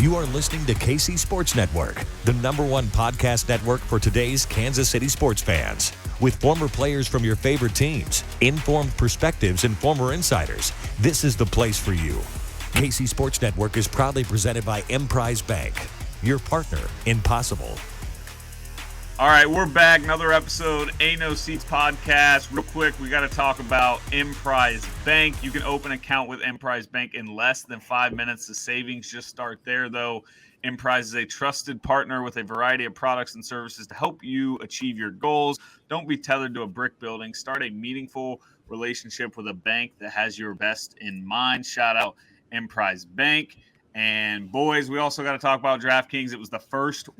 You are listening to KC Sports Network, the #1 podcast network for today's Kansas City sports fans. With former players from your favorite teams, informed perspectives, and former insiders, this is the place for you. KC Sports Network is proudly presented by Emprise Bank, your partner in possible. All right, we're back. Another episode, Ain't No Seats podcast. Real quick, we got to talk about Emprise Bank. You can open an account with Emprise Bank in less than 5 minutes. The savings just start there, though. Emprise is a trusted partner with a variety of products and services to help you achieve your goals. Don't be tethered to a brick building. Start a meaningful relationship with a bank that has your best in mind. Shout out Emprise Bank. And boys, we also got to talk about DraftKings. It was the first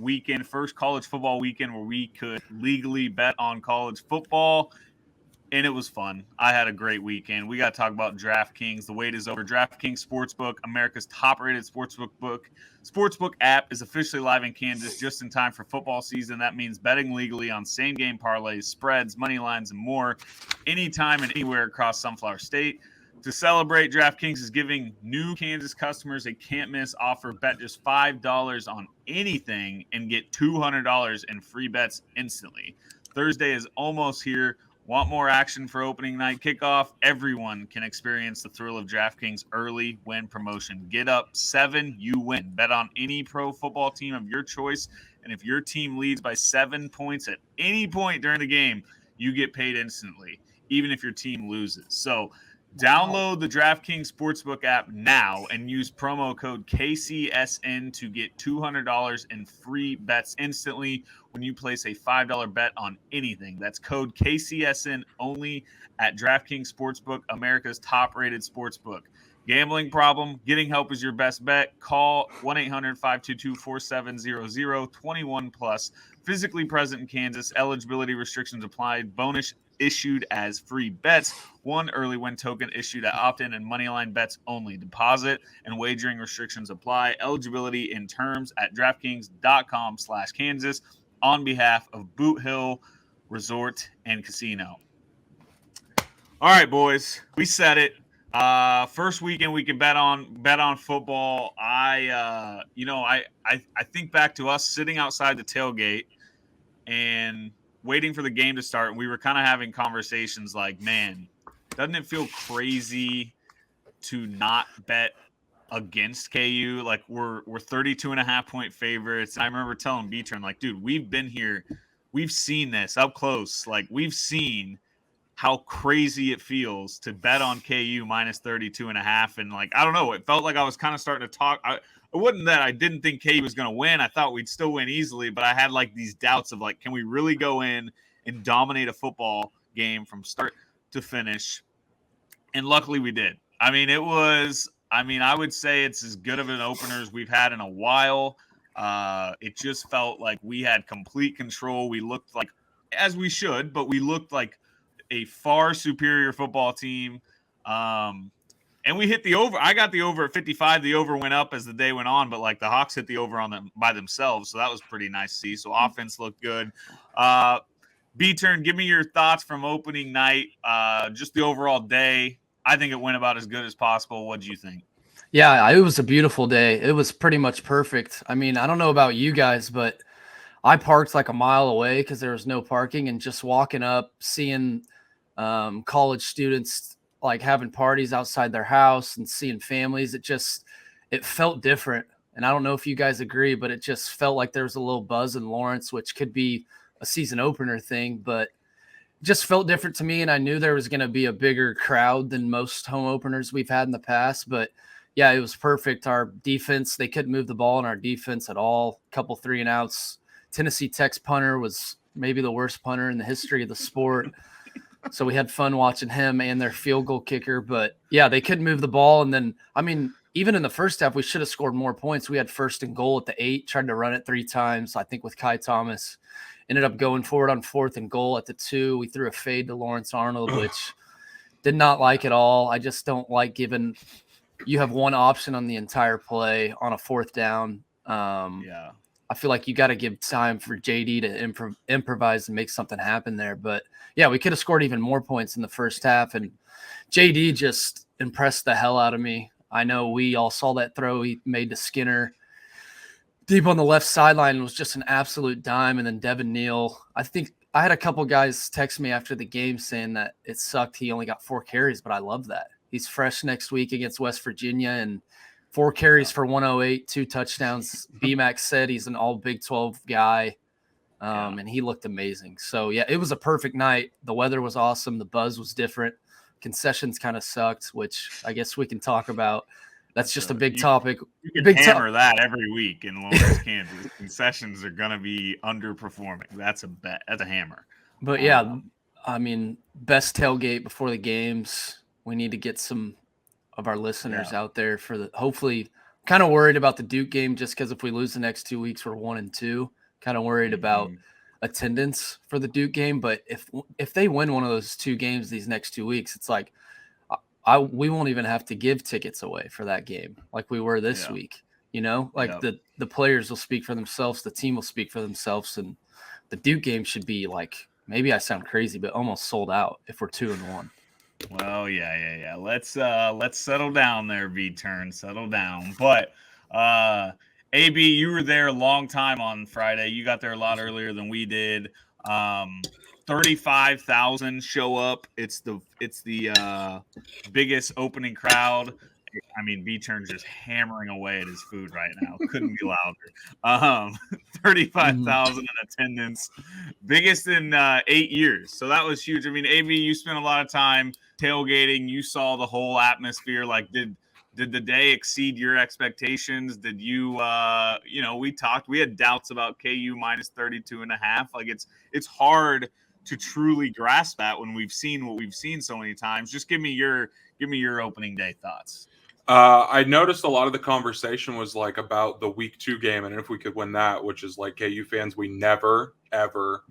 college football weekend where we could legally bet on college football, and it was fun. I had a great weekend. We got to talk about DraftKings. The wait is over. DraftKings Sportsbook, America's top-rated sportsbook app, is officially live in Kansas just in time for football season. That means betting legally on same-game parlays, spreads, money lines, and more anytime and anywhere across Sunflower State. To celebrate, DraftKings is giving new Kansas customers a can't-miss offer. Bet just $5 on anything and get $200 in free bets instantly. Thursday is almost here. Want more action for opening night kickoff? Everyone can experience the thrill of DraftKings early win promotion. Get up 7, you win. Bet on any pro football team of your choice, and if your team leads by 7 points at any point during the game, you get paid instantly, even if your team loses. So download the DraftKings Sportsbook app now and use promo code KCSN to get $200 in free bets instantly when you place a $5 bet on anything. That's code KCSN only at DraftKings Sportsbook, America's top-rated sportsbook. Gambling problem? Getting help is your best bet. Call 1-800-522-4700, 21 plus. Physically present in Kansas. Eligibility restrictions applied. Bonus issued as free bets. 1 early win token issued at opt-in and moneyline bets only. Deposit and wagering restrictions apply. Eligibility in terms at DraftKings.com/Kansas on behalf of Boot Hill Resort and Casino. All right, boys, we said it. First weekend we can bet on football. I think back to us sitting outside the tailgate and waiting for the game to start. And we were kind of having conversations like, man, doesn't it feel crazy to not bet against KU? Like we're 32.5-point favorites. And I remember telling B-Turn, like, dude, we've been here. We've seen this up close. Like we've seen how crazy it feels to bet on KU minus 32.5. And like, I don't know, it felt like I was kind of starting to talk. It wasn't that I didn't think KU was going to win. I thought we'd still win easily, but I had like these doubts of like, can we really go in and dominate a football game from start to finish? And luckily we did. I would say it's as good of an opener as we've had in a while. It just felt like we had complete control. We looked like, as we should, but we looked like a far superior football team. And we hit the over. I got the over at 55. The over went up as the day went on, but like the Hawks hit the over on them by themselves. So that was pretty nice to see. So offense looked good. B-Turn, give me your thoughts from opening night. Just the overall day. I think it went about as good as possible. What do you think? Yeah, it was a beautiful day. It was pretty much perfect. I mean, I don't know about you guys, but I parked like a mile away because there was no parking, and just walking up, seeing college students like having parties outside their house and seeing families, it felt different. And I don't know if you guys agree, but it just felt like there was a little buzz in Lawrence, which could be a season opener thing, but it just felt different to me. And I knew there was going to be a bigger crowd than most home openers we've had in the past, but yeah, it was perfect. Our defense, they couldn't move the ball in our defense at all. A couple 3-and-outs. Tennessee Tech's punter was maybe the worst punter in the history of the sport. So we had fun watching him and their field goal kicker. But, yeah, they couldn't move the ball. And then, I mean, even in the first half, we should have scored more points. We had 1st and goal at the 8, tried to run it 3 times, I think with Kai Thomas. Ended up going forward on 4th and goal at the 2. We threw a fade to Lawrence Arnold, which did not like at all. I just don't like giving – you have one option on the entire play on a 4th down. I feel like you got to give time for JD to improvise and make something happen there. But, yeah, we could have scored even more points in the first half. And JD just impressed the hell out of me. I know we all saw that throw he made to Skinner. deep on the left sideline was just an absolute dime. And then Devin Neal, I think I had a couple guys text me after the game saying that it sucked. He only got 4 carries, but I love that. He's fresh next week against West Virginia, and 4 carries for 108, 2 touchdowns. B-Max said he's an all Big 12 guy, and he looked amazing. So, yeah, it was a perfect night. The weather was awesome. The buzz was different. Concessions kind of sucked, which I guess we can talk about. That's just a big topic. You can hammer that every week in Lawrence, Kansas. Concessions are going to be underperforming. That's a bet. That's a hammer. But, yeah, I mean, best tailgate before the games. We need to get some of our listeners out there for the – hopefully kind of worried about the Duke game just because if we lose the next 2 weeks, we're 1-2. Kind of worried about attendance for the Duke game. But if they win one of those 2 games these next 2 weeks, it's like we won't even have to give tickets away for that game like we were this week. Like the players will speak for themselves. The team will speak for themselves. And the Duke game should be like, maybe I sound crazy, but almost sold out if we're 2-1. Well, yeah. Let's settle down there, V-Turn. Settle down. But AB, you were there a long time on Friday. You got there a lot earlier than we did. 35,000 show up. It's the biggest opening crowd. I mean, V-Turn's just hammering away at his food right now. Couldn't be louder. 35,000 in attendance, biggest in 8 years. So that was huge. I mean, AB, you spent a lot of time tailgating. You saw the whole atmosphere. Like, did the day exceed your expectations? Did you, we had doubts about KU minus 32.5. Like, it's hard to truly grasp that when we've seen what we've seen so many times. Just give me your opening day thoughts. I noticed a lot of the conversation was like about the week 2 game and if we could win that, which is like KU fans, we never ever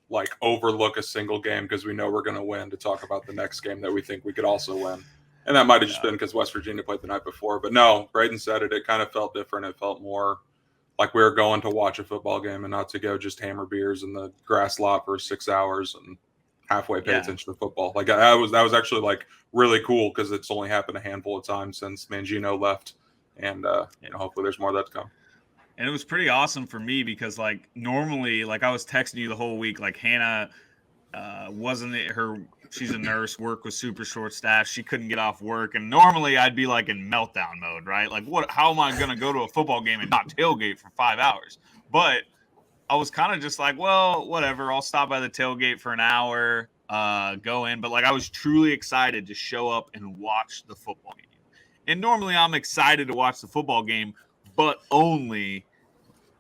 like overlook a single game because we know we're going to win to talk about the next game that we think we could also win. And that might have just been because West Virginia played the night before. But no, Braiden said it kind of felt different. It felt more like we were going to watch a football game and not to go just hammer beers in the grass lot for 6 hours and halfway pay attention to football. Like that was actually like really cool because it's only happened a handful of times since Mangino left. And, hopefully there's more of that to come. And it was pretty awesome for me because like normally, like I was texting you the whole week, like Hannah she's a nurse, work was super short staffed. She couldn't get off work. And normally I'd be like in meltdown mode, right? Like how am I going to go to a football game and not tailgate for 5 hours? But I was kind of just like, well, whatever. I'll stop by the tailgate for an hour, go in. But like I was truly excited to show up and watch the football game. And normally I'm excited to watch the football game, but only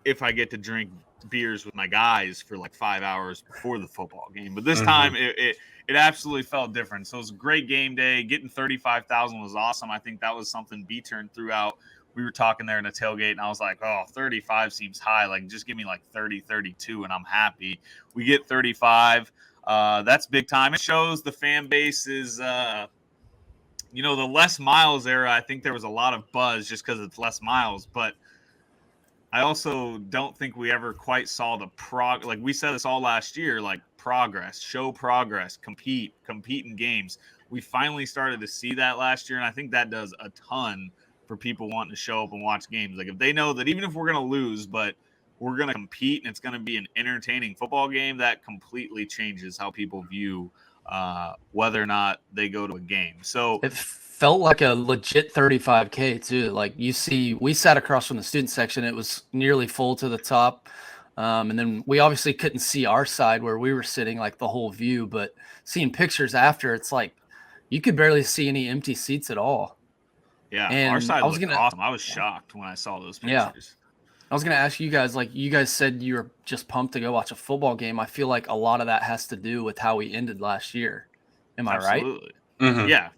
if I get to drink beers with my guys for like 5 hours before the football game. But this time it absolutely felt different. So it was a great game day. Getting 35,000 was awesome. I think that was something B-Turn threw out. We were talking there in a tailgate, and I was like, 35 seems high. Like, just give me like 30, 32, and I'm happy. We get 35. That's big time. It shows the fan base is, the Les Miles era, I think there was a lot of buzz just because it's Les Miles. But I also don't think we ever quite saw the like we said this all last year, like progress, show progress, compete in games. We finally started to see that last year, and I think that does a ton for people wanting to show up and watch games. Like if they know that even if we're going to lose, but we're going to compete and it's going to be an entertaining football game, that completely changes how people view whether or not they go to a game. So it felt like a legit 35K too. Like we sat across from the student section. It was nearly full to the top. And then we obviously couldn't see our side where we were sitting, like the whole view, but seeing pictures after, it's like you could barely see any empty seats at all. Yeah, and our side looked awesome. I was shocked when I saw those pictures. Yeah. I was going to ask you guys, like you guys said you were just pumped to go watch a football game. I feel like a lot of that has to do with how we ended last year. Am I right? Absolutely. Mm-hmm. Yeah,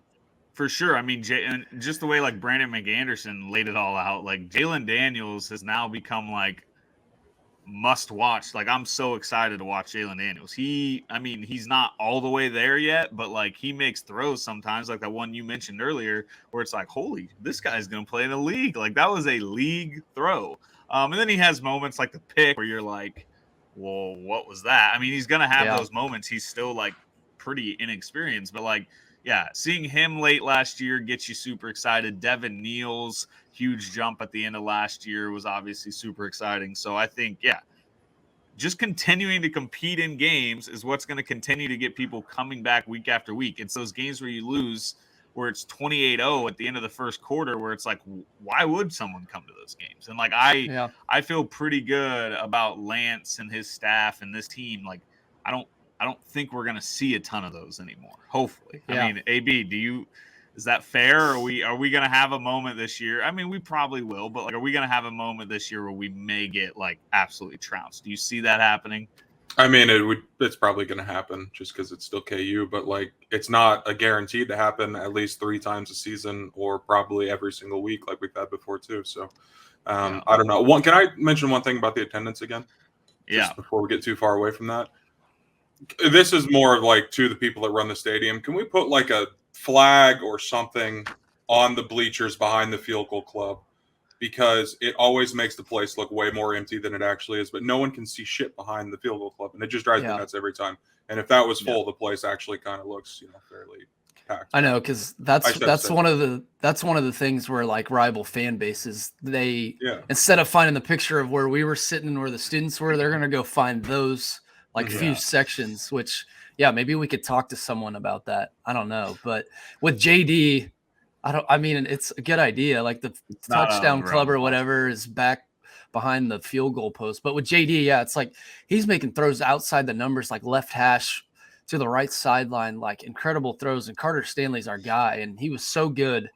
for sure. I mean, and just the way like Brandon McAnderson laid it all out, like Jalon Daniels has now become like must watch. Like I'm so excited to watch Jalon Daniels. He's not all the way there yet, but like he makes throws sometimes, like that one you mentioned earlier, where it's like, holy, this guy's gonna play in the league. Like that was a league throw. And then he has moments like the pick where you're like, well, what was that? I mean, he's gonna have those moments. He's still like pretty inexperienced, but like, yeah, seeing him late last year gets you super excited. Devin Neal's huge jump at the end of last year was obviously super exciting. So I think, just continuing to compete in games is what's going to continue to get people coming back week after week. It's those games where you lose, where it's 28-0 at the end of the first quarter, where it's like, why would someone come to those games? And like, I feel pretty good about Lance and his staff and this team. Like, I don't think we're going to see a ton of those anymore. Hopefully. Yeah. I mean, AB, is that fair? Are we going to have a moment this year? I mean, we probably will, but like, are we going to have a moment this year where we may get like absolutely trounced? Do you see that happening? I mean, it's probably going to happen just because it's still KU, but like, it's not a guaranteed to happen at least 3 times a season or probably every single week like we've had before too. So I don't know. Can I mention one thing about the attendance again? Just before we get too far away from that. This is more of like to the people that run the stadium. Can we put like a flag or something on the bleachers behind the field goal club? Because it always makes the place look way more empty than it actually is, but no one can see shit behind the field goal club, and it just drives me nuts every time. And if that was full, the place actually kind of looks, fairly packed. I know, because that's one of the things where like rival fan bases, they instead of finding the picture of where we were sitting and where the students were, they're gonna go find those like few sections. Which maybe we could talk to someone about that. I don't know, but with JD. I mean, it's a good idea. Like the touchdown club or whatever is back behind the field goal post. But with JD, it's like he's making throws outside the numbers, like left hash to the right sideline, like incredible throws. And Carter Stanley's our guy. And he was so good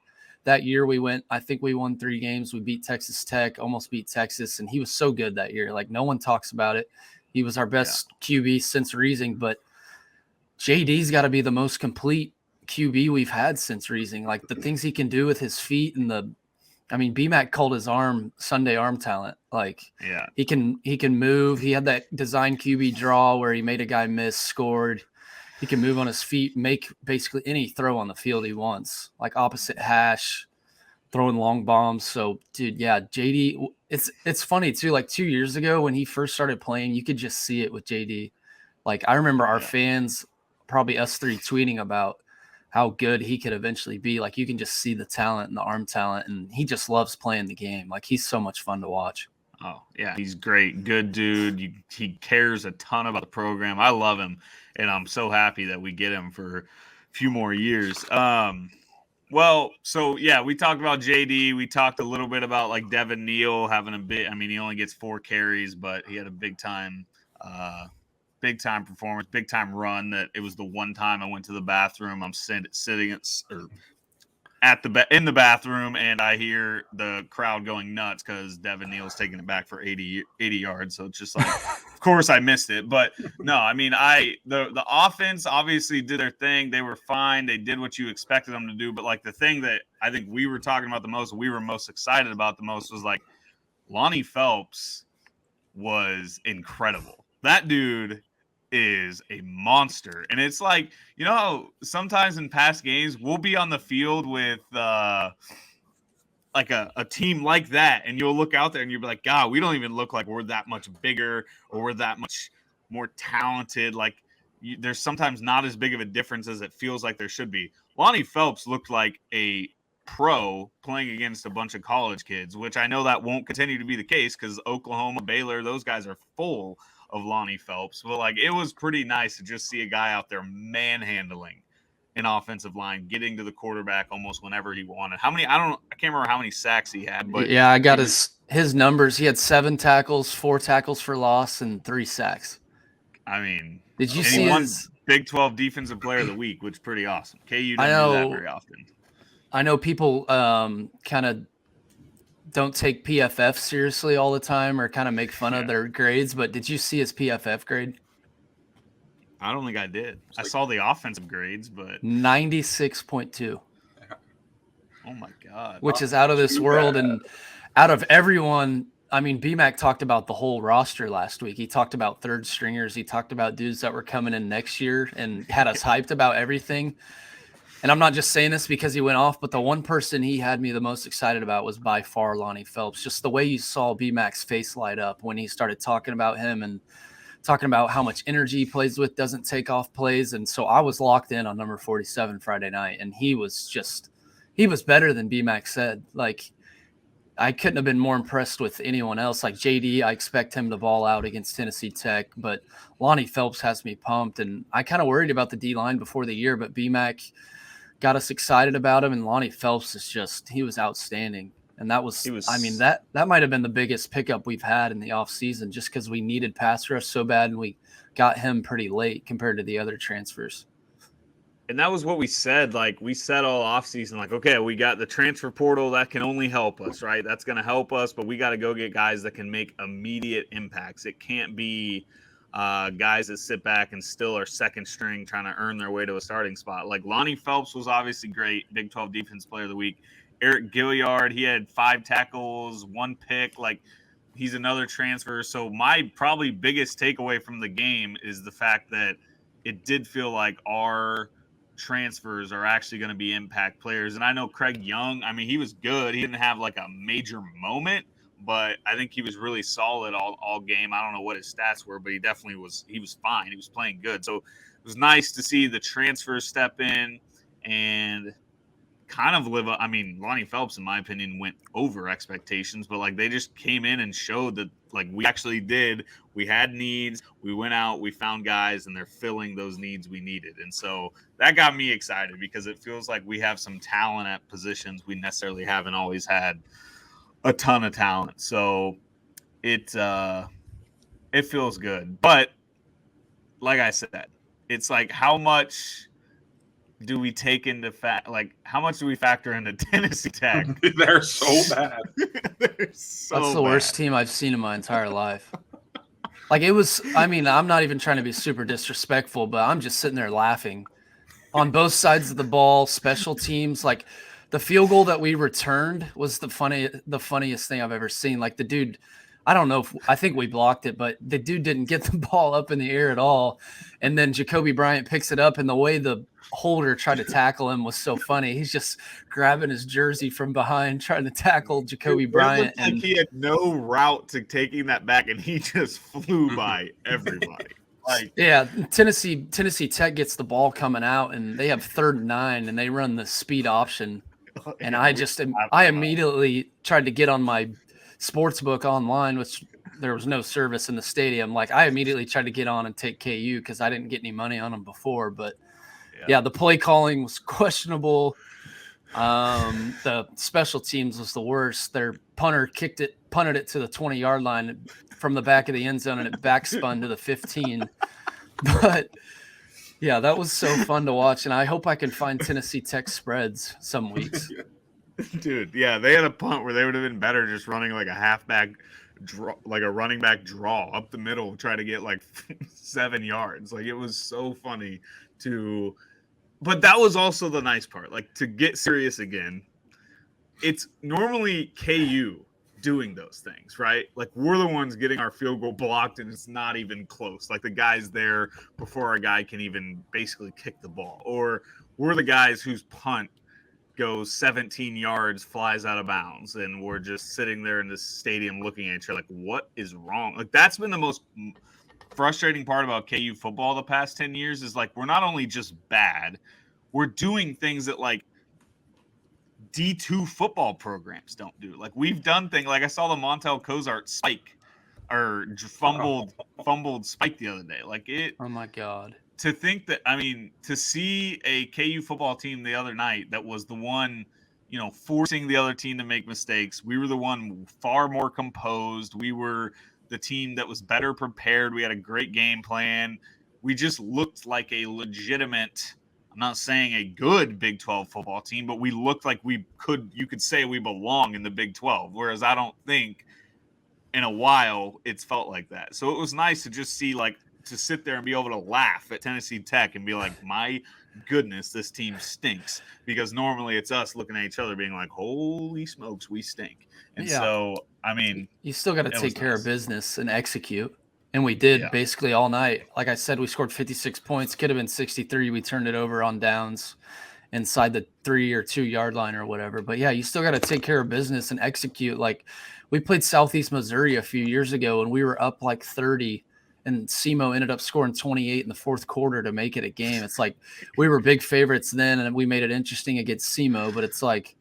that year. I think we won 3 games. We beat Texas Tech, almost beat Texas. And he was so good that year. Like no one talks about it. He was our best QB since Reesing. But JD's got to be the most complete QB we've had since Reesing. Like the things he can do with his feet and BMAC called his arm Sunday arm talent. Like he can move. He had that design QB draw where he made a guy miss, scored. He can move on his feet, make basically any throw on the field he wants, like opposite hash, throwing long bombs. So dude, JD, it's funny too. Like 2 years ago when he first started playing, you could just see it with JD. Like I remember our fans, probably us 3, tweeting about how good he could eventually be. Like you can just see the talent and the arm talent, and he just loves playing the game. Like he's so much fun to watch. Oh yeah, he's great. Good dude. He cares a ton about the program. I love him, and I'm so happy that we get him for a few more years. We talked about JD. We talked a little bit about like Devin Neal having a bit. I mean, he only gets 4 carries, but he had a big time performance, big time run. That it was the one time I went to the bathroom. I'm sitting in the bathroom, and I hear the crowd going nuts because Devin Neal's taking it back for 80 yards. So it's just like, of course I missed it. But no, I mean, the offense obviously did their thing. They were fine. They did what you expected them to do. But like the thing that I think we were talking about the most, we were most excited about the most was like Lonnie Phelps was incredible. That dude is a monster. And it's like, sometimes in past games we'll be on the field with like a team like that, and you'll look out there and you'll be like, God, we don't even look like we're that much bigger or we're that much more talented. Like there's sometimes not as big of a difference as it feels like there should be. Lonnie Phelps looked like a pro playing against a bunch of college kids, which I know that won't continue to be the case because Oklahoma, Baylor, those guys are full of Lonnie Phelps. But like it was pretty nice to just see a guy out there manhandling an offensive line, getting to the quarterback almost whenever he wanted. I can't remember how many sacks he had, but I got his numbers. He had 7 tackles, 4 tackles for loss, and 3 sacks. I mean, did you see his Big 12 Defensive Player of the Week, which is pretty awesome. KU doesn't do that very often. I know people kind of don't take PFF seriously all the time or kind of make fun of their grades, but did you see his PFF grade? I don't think I did. I saw the offensive grades, but 96.2. Oh my God. Which is out of this world. And out of everyone, I mean, BMAC talked about the whole roster last week. He talked about 3rd stringers. He talked about dudes that were coming in next year and had us hyped about everything. And I'm not just saying this because he went off, but the one person he had me the most excited about was by far Lonnie Phelps. Just the way you saw BMAC's face light up when he started talking about him and talking about how much energy he plays with, doesn't take off plays. And so I was locked in on number 47 Friday night, and he was better than BMAC said. Like I couldn't have been more impressed with anyone else. Like JD, I expect him to ball out against Tennessee Tech, but Lonnie Phelps has me pumped. And I kind of worried about the D-line before the year, but BMAC got us excited about him. And Lonnie Phelps he was outstanding. And that was that might have been the biggest pickup we've had in the offseason, just because we needed pass rush so bad, and we got him pretty late compared to the other transfers. And that was what we said. Like, we said all offseason, like, okay, we got the transfer portal that can only help us, right? That's going to help us, but we got to go get guys that can make immediate impacts. It can't be guys that sit back and still are second string trying to earn their way to a starting spot. Like, Lonnie Phelps was obviously great, Big 12 Defense Player of the Week. Eric Gilliard, he had 5 tackles, 1 pick. Like, he's another transfer. So my probably biggest takeaway from the game is the fact that it did feel like our transfers are actually going to be impact players. And I know Craig Young, I mean, he was good. He didn't have like a major moment, but I think he was really solid all game. I don't know what his stats were, but he definitely was fine. He was playing good. So it was nice to see the transfers step in and kind of live up. I mean, Lonnie Phelps, in my opinion, went over expectations, but like they just came in and showed that like we actually did. We had needs. We went out, we found guys, and they're filling those needs we needed. And so that got me excited because it feels like we have some talent at positions we necessarily haven't always had a ton of talent. So it feels good. But like I said, it's like how much do we take into how much do we factor into Tennessee Tech? They're so bad. That's the worst team I've seen in my entire life. Like it was, I mean, I'm not even trying to be super disrespectful, but I'm just sitting there laughing on both sides of the ball, special teams. Like the field goal that we returned was the funniest thing I've ever seen. Like the dude, I think we blocked it, but the dude didn't get the ball up in the air at all. And then Jacoby Bryant picks it up, and the way the holder tried to tackle him was so funny. He's just grabbing his jersey from behind, trying to tackle Jacoby Bryant. And he had no route to taking that back, and he just flew by everybody. Like, yeah, Tennessee Tech gets the ball coming out, and they have 3rd and 9, and they run the speed option. And I immediately tried to get on my sports book online, which there was no service in the stadium. Like I immediately tried to get on and take KU because I didn't get any money on them before, but yeah, the play calling was questionable. The special teams was the worst. Their punter punted it to the 20-yard line from the back of the end zone, and it backspun to the 15. But yeah, that was so fun to watch, and I hope I can find Tennessee Tech spreads some weeks. Dude, yeah, they had a punt where they would have been better just running like a halfback draw, like a running back draw up the middle, try to get like 7 yards. Like it was so funny but that was also the nice part. Like to get serious again, it's normally KU doing those things, right? Like we're the ones getting our field goal blocked and it's not even close. Like the guy's there before a guy can even basically kick the ball. Or we're the guys whose punt goes 17 yards, flies out of bounds, and we're just sitting there in this stadium looking at each other like, what is wrong? Like that's been the most frustrating part about KU football the past 10 years is like we're not only just bad, we're doing things that like D2 football programs don't do. Like we've done things like I saw the Montel Cozart spike or fumbled spike the other day. Like it. Oh my God. To think that, I mean, to see a KU football team the other night that was the one, forcing the other team to make mistakes. We were the one far more composed. We were the team that was better prepared. We had a great game plan. We just looked like a legitimate, I'm not saying a good Big 12 football team, but we looked like you could say we belong in the Big 12. Whereas I don't think in a while it's felt like that. So it was nice to just see to sit there and be able to laugh at Tennessee Tech and be like, my goodness, this team stinks. Because normally it's us looking at each other being like, holy smokes, we stink. And so, I mean, you still got to take care of business and execute. And we did basically all night. Like I said, we scored 56 points. Could have been 63. We turned it over on downs inside the 3 or 2 yard line or whatever. But yeah, you still got to take care of business and execute. Like we played Southeast Missouri a few years ago and we were up like 30. And SEMO ended up scoring 28 in the fourth quarter to make it a game. It's like we were big favorites then, and we made it interesting against SEMO. But it's like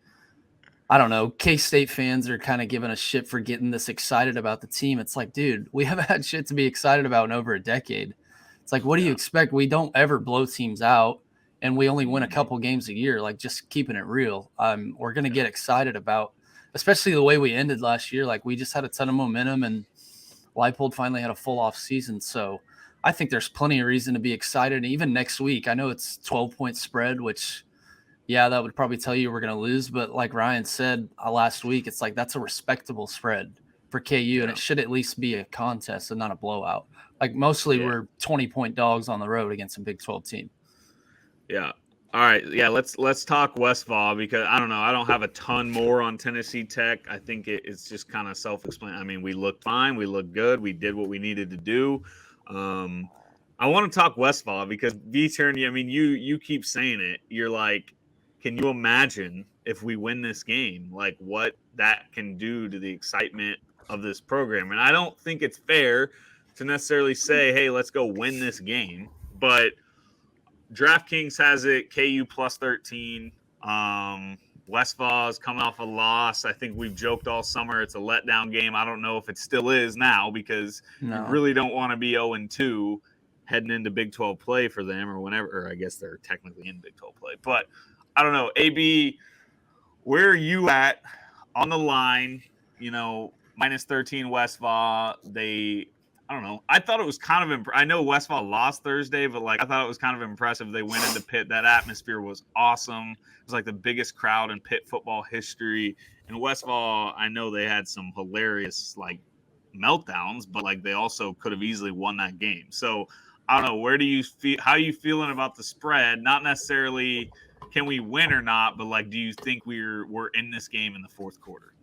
I don't know, K-State fans are kind of giving us shit for getting this excited about the team. It's like, dude, we haven't had shit to be excited about in over a decade. It's like, what do you expect? We don't ever blow teams out, and we only win a couple games a year. Like, just keeping it real. We're going to get excited about, especially the way we ended last year. Like, we just had a ton of momentum, and Leipold finally had a full off season. So I think there's plenty of reason to be excited. And even next week, I know it's 12-point spread, which – yeah, that would probably tell you we're going to lose. But like Ryan said last week, it's like that's a respectable spread for KU, and it should at least be a contest and not a blowout. Like mostly we're 20-point dogs on the road against a Big 12 team. Yeah. All right. Yeah, let's talk Westfall because I don't know. I don't have a ton more on Tennessee Tech. I think it's just kind of self-explanatory. I mean, we looked fine. We looked good. We did what we needed to do. I want to talk Westfall because V-Turn, I mean, you keep saying it. You're like, can you imagine if we win this game, like what that can do to the excitement of this program? And I don't think it's fair to necessarily say, hey, let's go win this game. But DraftKings has it, KU plus 13. Westfall is coming off a loss. I think we've joked all summer it's a letdown game. I don't know if it still is now because you really don't want to be 0-2 heading into Big 12 play for them or whenever. Or I guess they're technically in Big 12 play. But I don't know. AB, where are you at on the line? You know, minus 13 Westfall. I don't know. I thought it was kind of I know Westfall lost Thursday, but like I thought it was kind of impressive. They went into Pitt. That atmosphere was awesome. It was like the biggest crowd in Pitt football history. And Westfall, I know they had some hilarious like meltdowns, but like they also could have easily won that game. So I don't know. Where do you feel? How are you feeling about the spread? Not necessarily can we win or not, but like, do you think we're in this game in the fourth quarter?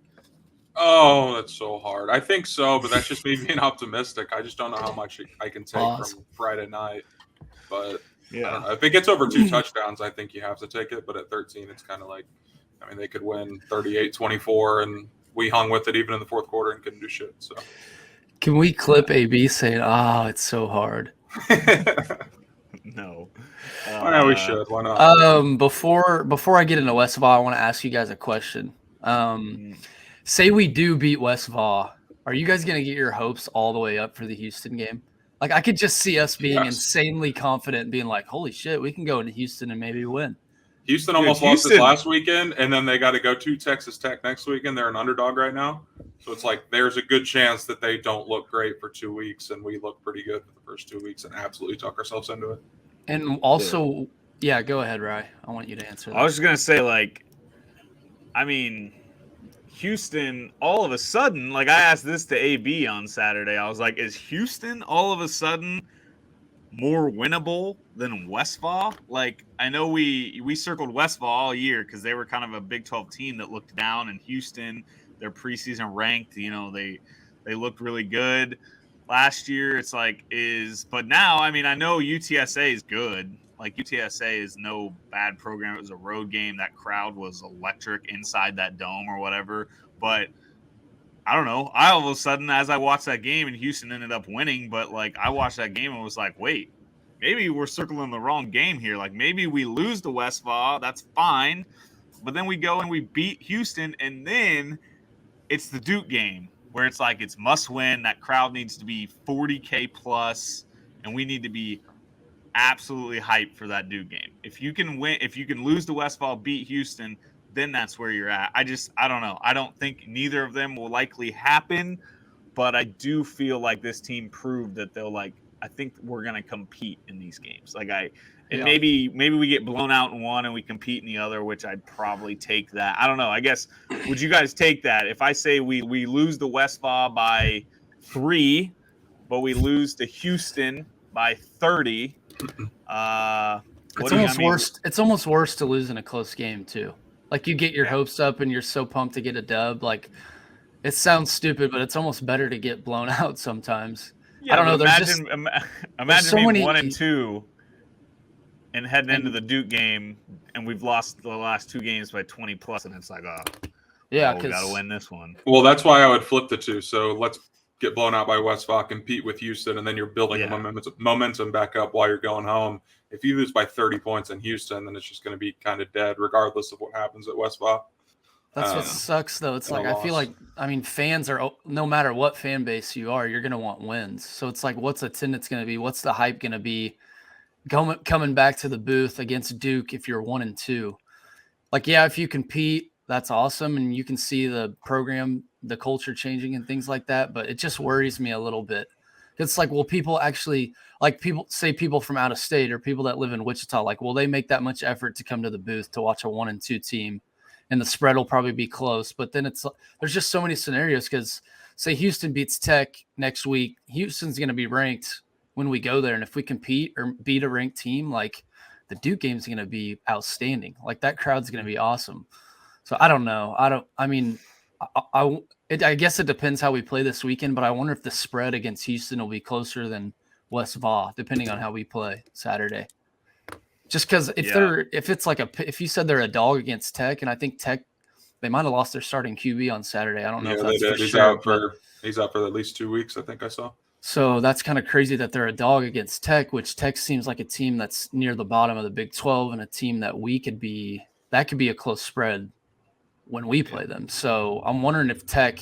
Oh, that's so hard. I think so, but that's just me being optimistic. I just don't know how much I can take from Friday night. But yeah, I don't know. If it gets over 2 touchdowns, I think you have to take it. But at 13, it's kind of like, I mean, they could win 38-24, and we hung with it even in the fourth quarter and couldn't do shit. So, can we clip AB saying, it's so hard? No. Yeah, we should. Why not? Before I get into Westfall, I want to ask you guys a question. Say we do beat Westfall, are you guys going to get your hopes all the way up for the Houston game? Like, I could just see us being insanely confident, being like, holy shit, we can go into Houston and maybe win. Houston almost lost this last weekend, and then they got to go to Texas Tech next weekend. They're an underdog right now. So it's like there's a good chance that they don't look great for 2 weeks, and we look pretty good for the first 2 weeks and absolutely talk ourselves into it. And also, yeah, go ahead, Rye. I want you to answer that. I was just going to say, like, I mean, Houston, all of a sudden, like I asked this to AB on Saturday. I was like, is Houston all of a sudden more winnable than Westfall? Like, I know we circled Westfall all year because they were kind of a Big 12 team that looked down, and Houston, their preseason ranked, you know, they looked really good last year. It's like but now, I mean, I know UTSA is good. Like, UTSA is no bad program. It was a road game. That crowd was electric inside that dome or whatever. But I don't know. I all of a sudden, as I watched that game, and Houston ended up winning, but like I watched that game and was like, wait, maybe we're circling the wrong game here. Like, maybe we lose to Westfall. That's fine. But then we go and we beat Houston, and then it's the Duke game where it's like it's must win. That crowd needs to be 40K plus, and we need to be absolutely hyped for that Duke game. If you can win, if you can lose to Westfall, beat Houston, then that's where you're at. I don't know. I don't think neither of them will likely happen, but I do feel like this team proved that I think we're going to compete in these games. Maybe we get blown out in one and we compete in the other, which I'd probably take that. I don't know. I guess, would you guys take that? If I say we lose to Westfall by 3, but we lose to Houston by 30, it's almost worse to lose in a close game too. Like, you get your hopes up and you're so pumped to get a dub. Like, it sounds stupid, but it's almost better to get blown out sometimes. Yeah, I don't know. Imagine being 1-2 and heading into the Duke game, and we've lost the last 2 games by 20 plus, and it's like, we got to win this one. Well, that's why I would flip the 2. So let's get blown out by Westfall, compete with Houston, and then you're building momentum back up while you're going home. If you lose by 30 points in Houston, then it's just going to be kind of dead, regardless of what happens at Westfall. That's what sucks, though. It's like I feel like, I mean, fans are, no matter what fan base you are, you're going to want wins. So it's like, what's attendance going to be? What's the hype going to be? Coming back to the booth against Duke if you're 1-2. Like, yeah, if you compete, that's awesome, and you can see the program, the culture changing and things like that. But it just worries me a little bit. It's like, will people actually, like people from out of state or people that live in Wichita, like, will they make that much effort to come to the booth to watch a 1-2 team? And the spread will probably be close. But then there's just so many scenarios because, say, Houston beats Tech next week. Houston's going to be ranked when we go there. And if we compete or beat a ranked team, like the Duke game's going to be outstanding. Like that crowd's going to be awesome. So I don't know. I guess it depends how we play this weekend, but I wonder if the spread against Houston will be closer than West Va, depending on how we play Saturday. Just because if you said they're a dog against Tech, and I think Tech, they might have lost their starting QB on Saturday. I don't know if that's for sure. He's out for at least 2 weeks, I think I saw. So that's kind of crazy that they're a dog against Tech, which Tech seems like a team that's near the bottom of the Big 12 and a team that could be a close spread when we play them. So I'm wondering if Tech,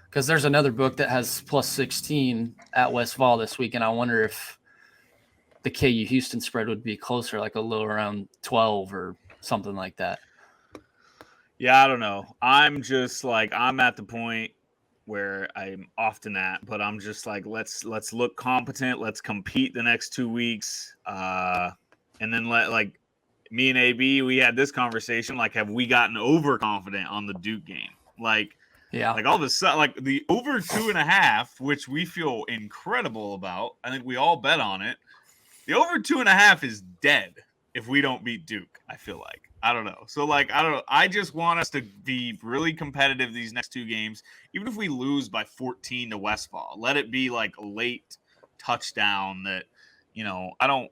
because there's another book that has +16 at West Vol this week, and I wonder if the KU Houston spread would be closer, like a little around 12 or something like that. Yeah, I don't know. I'm just like, I'm at the point where I'm often at, but I'm just like, let's look competent. Let's compete the next 2 weeks. And then like me and AB, we had this conversation, like, have we gotten overconfident on the Duke game? Like, yeah, like all of a sudden, like the over 2.5, which we feel incredible about. I think we all bet on it. The over 2.5 is dead if we don't beat Duke, I feel like. I don't know. So, like, I don't know. I just want us to be really competitive these next 2 games. Even if we lose by 14 to Westfall, let it be like a late touchdown that, you know, I don't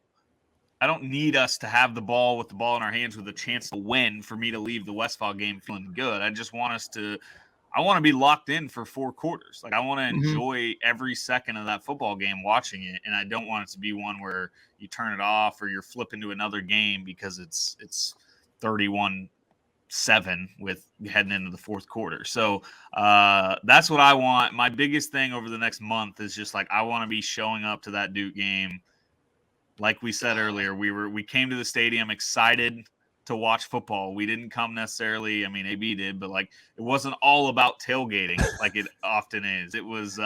need us to have the ball in our hands with a chance to win for me to leave the Westfall game feeling good. I just want us to – I want to be locked in for 4 quarters. Like, I want to enjoy every second of that football game watching it, and I don't want it to be one where you turn it off or you're flipping to another game because it's 31-7 with heading into the 4th quarter. So that's what I want. My biggest thing over the next month is just like I want to be showing up to that Duke game. Like we said earlier, we came to the stadium excited to watch football. We didn't come necessarily, I mean, AB did, but like it wasn't all about tailgating like it often is. It was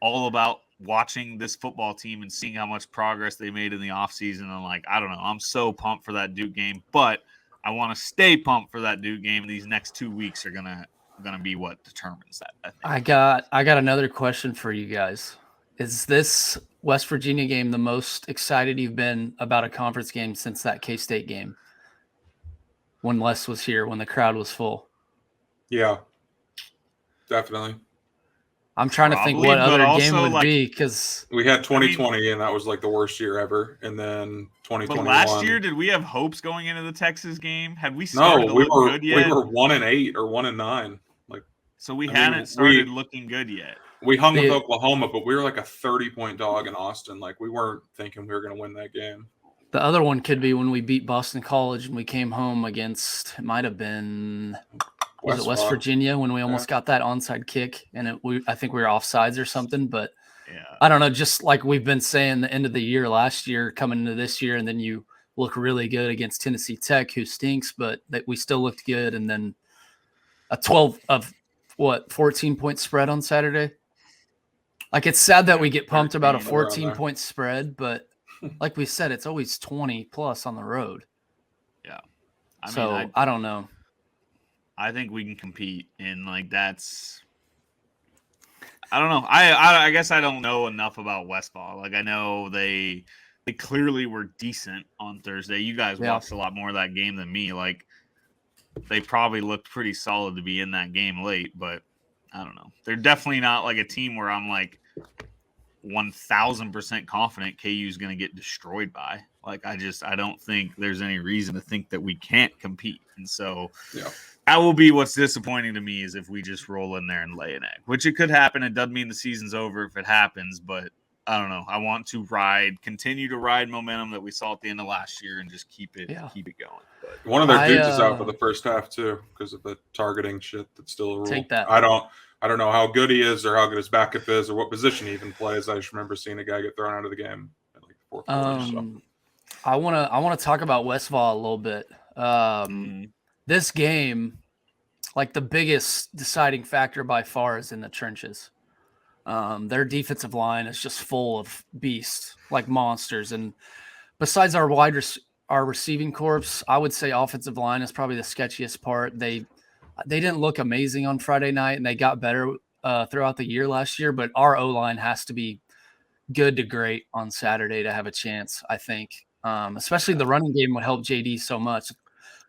all about watching this football team and seeing how much progress they made in the offseason. And like, I don't know, I'm so pumped for that Duke game, but I want to stay pumped for that Duke game. These next 2 weeks are gonna be what determines that, I think. I got another question for you guys. Is this West Virginia game the most excited you've been about a conference game since that K-State game when Les was here, when the crowd was full? Yeah, definitely. I'm trying to think what other game would be, because we had 2020 and that was like the worst year ever, and then 2021. But last year, did we have hopes going into the Texas game? Had we started to look good yet? We were 1-8 or 1-9. Like, so we hadn't started looking good yet. We hung with Oklahoma, but we were like a 30-point dog in Austin. Like, we weren't thinking we were going to win that game. The other one could be when we beat Boston College and we came home against, it might have been, was it West Virginia, when we almost got that onside kick, and I think we were offsides or something. But yeah, I don't know, just like we've been saying the end of the year last year coming into this year, and then you look really good against Tennessee Tech, who stinks, but that we still looked good. And then a 14-point spread on Saturday. Like, it's sad that we get pumped about a 14-point spread, but like we said, it's always 20 plus on the road. Yeah. I don't know. I think we can compete, and like that's – I don't know. I guess I don't know enough about Westfall. Like, I know they clearly were decent on Thursday. You guys watched a lot more of that game than me. Like, they probably looked pretty solid to be in that game late, but I don't know. They're definitely not like a team where I'm like 1,000% confident KU is going to get destroyed by. Like, I don't think there's any reason to think that we can't compete. And so that will be what's disappointing to me, is if we just roll in there and lay an egg, which it could happen. It doesn't mean the season's over if it happens, but I don't know. I want to continue to ride momentum that we saw at the end of last year and just keep it going. But one of their dudes is out for the first half too because of the targeting shit that's still a rule. Take that. I don't know how good he is or how good his backup is or what position he even plays. I just remember seeing a guy get thrown out of the game at like the fourth quarter. So. I wanna talk about Westfall a little bit. This game, like the biggest deciding factor by far is in the trenches. Their defensive line is just full of beasts, like monsters. And besides our receiving corps, I would say offensive line is probably the sketchiest part. They didn't look amazing on Friday night, and they got better throughout the year last year. But our O-line has to be good to great on Saturday to have a chance, I think. Especially the running game would help JD so much.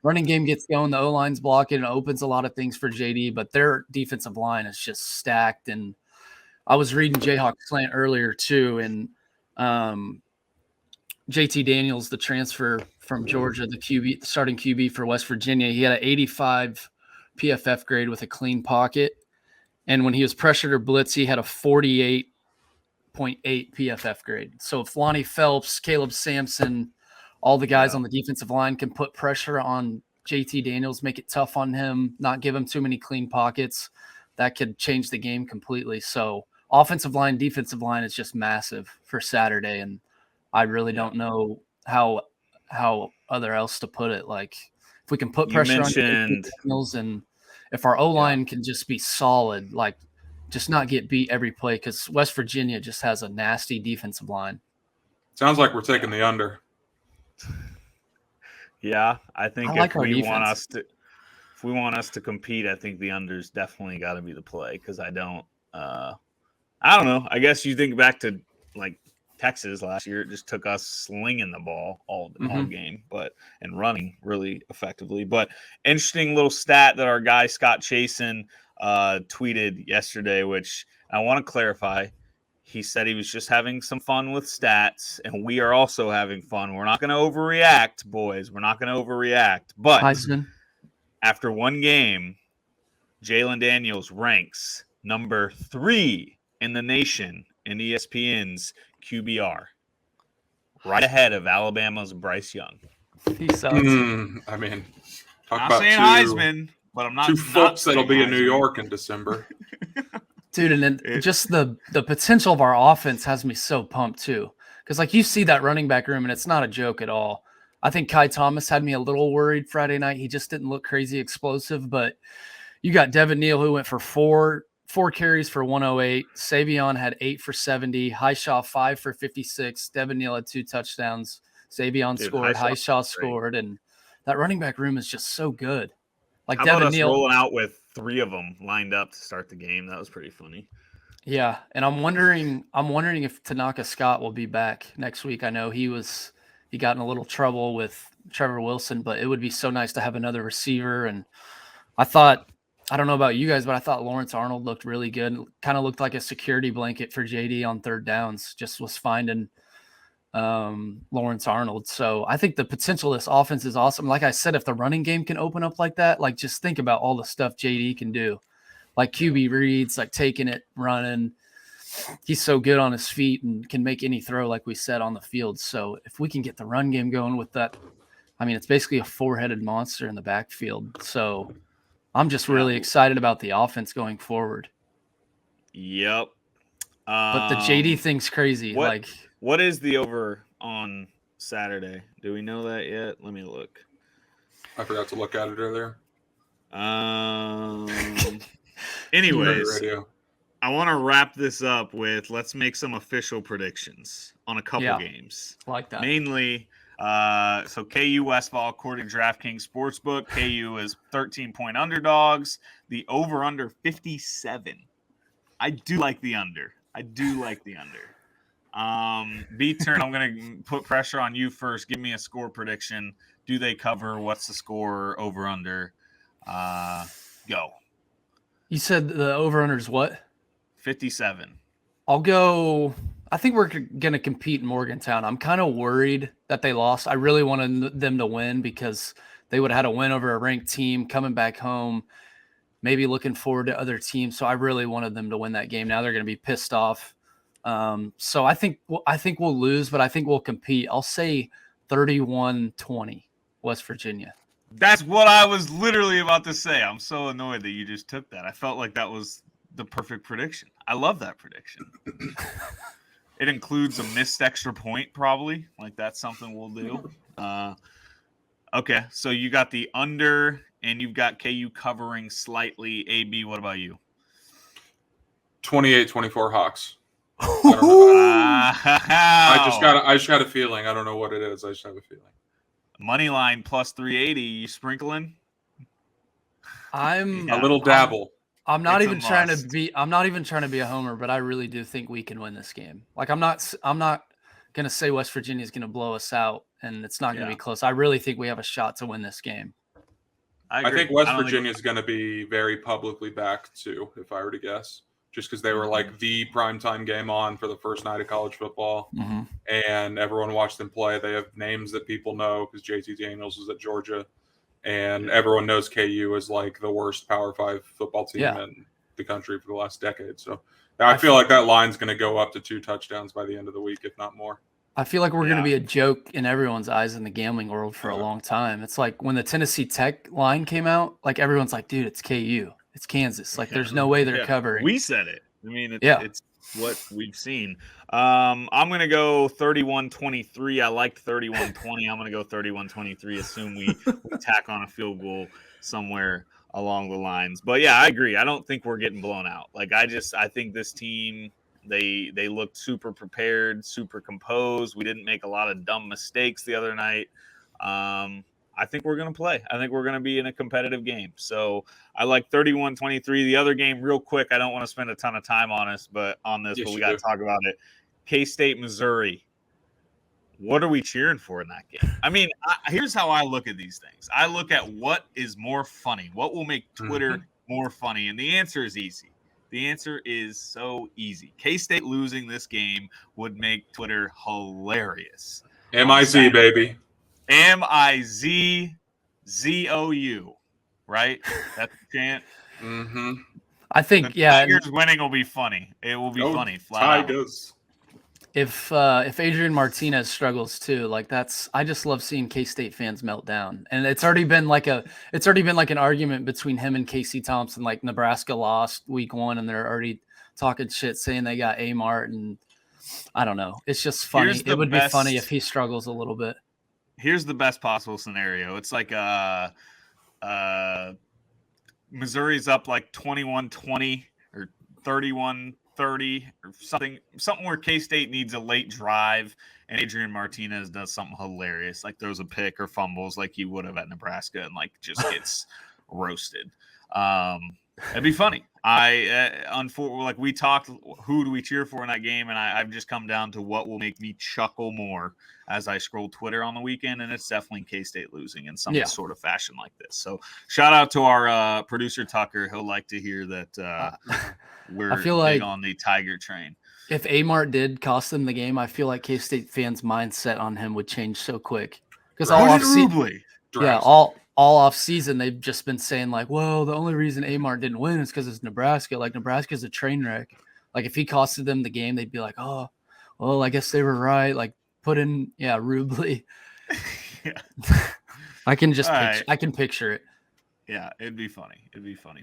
Running game gets going, the O-line's blocking, and it opens a lot of things for JD, but their defensive line is just stacked. And I was reading Jayhawks slant earlier too, and JT Daniels, the transfer from Georgia, the starting QB for West Virginia, he had an 85 PFF grade with a clean pocket. And when he was pressured or blitz, he had a 48.8 PFF grade. So if Lonnie Phelps, Caleb Sampson, all the guys on the defensive line can put pressure on JT Daniels, make it tough on him, not give him too many clean pockets, that could change the game completely. So offensive line, defensive line is just massive for Saturday. And I really don't know how other else to put it. Like if we can put pressure on Daniels, and if our O-line can just be solid, like just not get beat every play, because West Virginia just has a nasty defensive line. Sounds like we're taking the under. Yeah, I think if we want us to compete, I think the under's definitely got to be the play, because I don't know. I guess you think back to like Texas last year, it just took us slinging the ball all game, and running really effectively. But interesting little stat that our guy Scott Chasen tweeted yesterday, which I want to clarify. He said he was just having some fun with stats, and we are also having fun. We're not going to overreact, boys. We're not going to overreact. But Heisman. After one game, Jalon Daniels ranks number 3 in the nation in ESPN's QBR, right ahead of Alabama's Bryce Young. He sucks. I mean, talk about saying Heisman, but I'm not 2 folks that'll be in New York in December. Dude, and then just the potential of our offense has me so pumped too. Because like you see that running back room, and it's not a joke at all. I think Kai Thomas had me a little worried Friday night. He just didn't look crazy explosive. But you got Devin Neal, who went for four carries for 108. Savion had 8 for 70. Highshaw 5 for 56. Devin Neal had 2 touchdowns. Savion scored. Highshaw scored. And that running back room is just so good. Like how Devin about us Neal rolling out with 3 of them lined up to start the game. That was pretty funny. Yeah, and I'm wondering if Tanaka Scott will be back next week. I know he got in a little trouble with Trevor Wilson, but it would be so nice to have another receiver. And I don't know about you guys, but I thought Lawrence Arnold looked really good. Kind of looked like a security blanket for JD on third downs. Just was finding Lawrence Arnold. So I think the potential of this offense is awesome. Like I said, if the running game can open up like that, like just think about all the stuff JD can do. Like QB reads, like taking it, running. He's so good on his feet and can make any throw, like we said, on the field. So if we can get the run game going with that, I mean, it's basically a 4-headed monster in the backfield. So I'm just really excited about the offense going forward. Yep. But the JD thing's crazy. What is the over on Saturday? Do we know that yet? Let me look. I forgot to look at it earlier. Anyways, I want to wrap this up with let's make some official predictions on a couple games. Like that. Mainly, so KU Westfall, according to DraftKings Sportsbook, KU is 13-point underdogs. The over-under 57. I do like the under. B-Turn, I'm going to put pressure on you first. Give me a score prediction. Do they cover? What's the score over-under? Go. You said the over-under is what? 57. I'll go. I think we're going to compete in Morgantown. I'm kind of worried that they lost. I really wanted them to win because they would have had a win over a ranked team coming back home, maybe looking forward to other teams. So I really wanted them to win that game. Now they're going to be pissed off So I think we'll lose, but I think we'll compete. I'll say 31-20 West Virginia. That's what I was literally about to say. I'm so annoyed that you just took that. I felt like that was the perfect prediction. I love that prediction. It includes a missed extra point, probably. Like, that's something we'll do. Okay, so you got the under, and you've got KU covering slightly. AB, what about you? 28-24 Hawks. Wow. I just got a feeling. I don't know what it is. I just have a feeling. Money line plus 380. You sprinkling? I'm a little dabble. I'm not even trying to be a homer, but I really do think we can win this game. Like, I'm not going to say West Virginia is going to blow us out and it's not going to be close. I really think we have a shot to win this game. I think West Virginia is going to be very publicly backed too, if I were to guess, just because they were like the primetime game on for the first night of college football, and everyone watched them play. They have names that people know because Jalon Daniels was at Georgia. And everyone knows KU is like the worst Power 5 football team in the country for the last decade. So I feel like that line's going to go up to 2 touchdowns by the end of the week, if not more. I feel like we're going to be a joke in everyone's eyes in the gambling world for a long time. It's like when the Tennessee Tech line came out, like everyone's like, dude, it's KU. It's Kansas. Like, there's no way they're covering. We said it. I mean, it's what we've seen. I'm going to go 31-23. I liked 31-20. I'm going to go 31-23. Assume we tack on a field goal somewhere along the lines. But yeah, I agree. I don't think we're getting blown out. Like, I think this team, they looked super prepared, super composed. We didn't make a lot of dumb mistakes the other night. I think we're going to play. I think we're going to be in a competitive game. So I like 31-23. The other game, real quick, I don't want to spend a ton of time on this, but we got to talk about it. K-State, Missouri. What are we cheering for in that game? I mean, here's how I look at these things. I look at what is more funny. What will make Twitter more funny? And the answer is easy. The answer is so easy. K-State losing this game would make Twitter hilarious. M-I-Z, baby. M-I-Z-Z-O-U, right? That's the chant. I think, the Tigers winning will be funny. It will be funny. Tigers. If Adrian Martinez struggles too, like I just love seeing K-State fans melt down. And it's already been like an argument between him and Casey Thompson. Like, Nebraska lost week 1 and they're already talking shit, saying they got A-Mart, and I don't know. It's just funny. It would be funny if he struggles a little bit. Here's the best possible scenario. It's like Missouri's up like 21-20 or 31-30 or something where K-State needs a late drive and Adrian Martinez does something hilarious, like throws a pick or fumbles like he would have at Nebraska and like just gets roasted. It'd be funny. Like we talked, who do we cheer for in that game? And I've just come down to what will make me chuckle more as I scroll Twitter on the weekend. And it's definitely K-State losing in some sort of fashion like this. So shout out to our producer, Tucker. He'll like to hear that we're big on the Tiger train. If A-Mart did cost them the game, I feel like K-State fans' mindset on him would change so quick. Because all off season, they've just been saying like, well, the only reason A-Mart didn't win is because it's Nebraska. Like, Nebraska's a train wreck. Like, if he costed them the game, they'd be like, oh, well, I guess they were right. Like, put in, Rubley. I can picture it. Yeah, it'd be funny.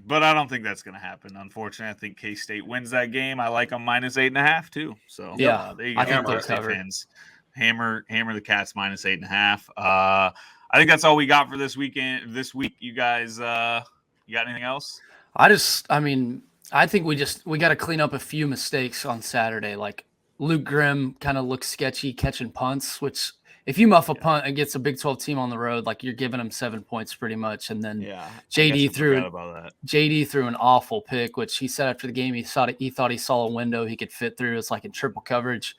But I don't think that's going to happen. Unfortunately, I think K-State wins that game. I like them -8.5 too. So there you go. I think they'll cover. Fans. Hammer the Cats -8.5. I think that's all we got for this weekend. This week, you guys, you got anything else? I think we got to clean up a few mistakes on Saturday. Like, Luke Grimm kind of looks sketchy catching punts, which if you muff a punt against a Big 12 team on the road, like, you're giving them 7 points pretty much. And then JD threw an awful pick, which he said after the game he thought he saw a window he could fit through. It's like in triple coverage.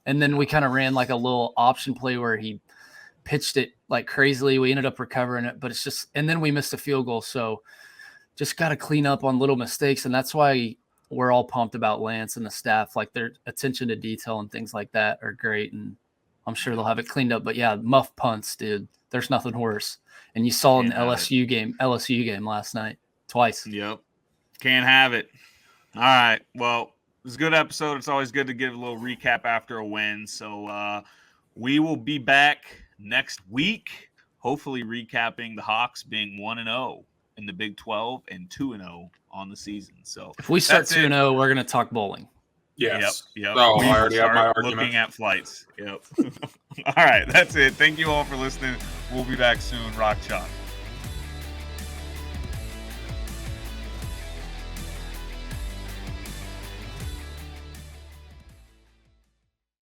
And then we kind of ran like a little option play where he pitched it like crazily. We ended up recovering it, but and then we missed a field goal. So just got to clean up on little mistakes. And that's why we're all pumped about Lance and the staff. Like, their attention to detail and things like that are great. And I'm sure they'll have it cleaned up, but muff punts, dude, there's nothing worse. And you saw in the LSU game last night, twice. Yep. Can't have it. All right. Well, was a good episode. It's always good to give a little recap after a win. So we will be back next week, hopefully recapping the Hawks being 1-0 in the Big 12 and 2-0 on the season. So if we start 2-0, we're going to talk bowling. Yes. Yep. Oh, We I already have my start argument. looking at flights. Yep. All right, that's it. Thank you all for listening. We'll be back soon. Rock Chalk.